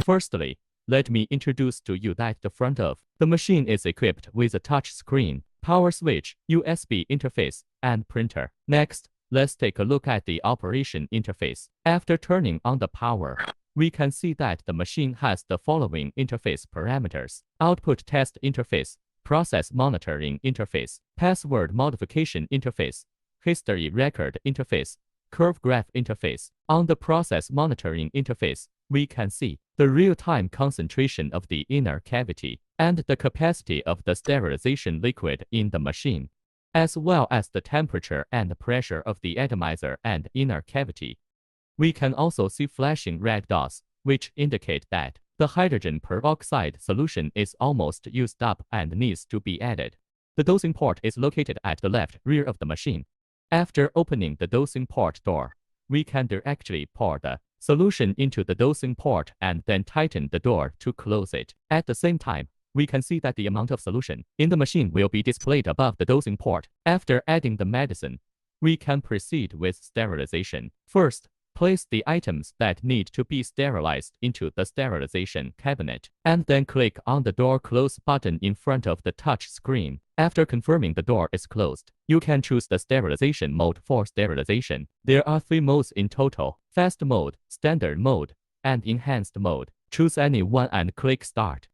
Firstly, let me introduce to you that the front of the machine is equipped with a touch screen, power switch, USB interface, and printer. Next, let's take a look at the operation interface. After turning on the power, we can see that the machine has the following interface parameters: output test interface, process monitoring interface, password modification interface, history record interface, curve graph interface. On the process monitoring interface, we can see the real-time concentration of the inner cavity and the capacity of the sterilization liquid in the machine, as well as the temperature and pressure of the atomizer and inner cavity. We can also see flashing red dots, which indicate that the hydrogen peroxide solution is almost used up and needs to be added. The dosing port is located at the left rear of the machine. After opening the dosing port door, we can directly pour the solution into the dosing port and then tighten the door to close it. At the same time, we can see that the amount of solution in the machine will be displayed above the dosing port. After adding the medicine, we can proceed with sterilization. First, place the items that need to be sterilized into the sterilization cabinet, and then click on the door close button in front of the touch screen. After confirming the door is closed, you can choose the sterilization mode for sterilization. There are 3 modes in total: fast mode, standard mode, and enhanced mode. Choose any one and click start.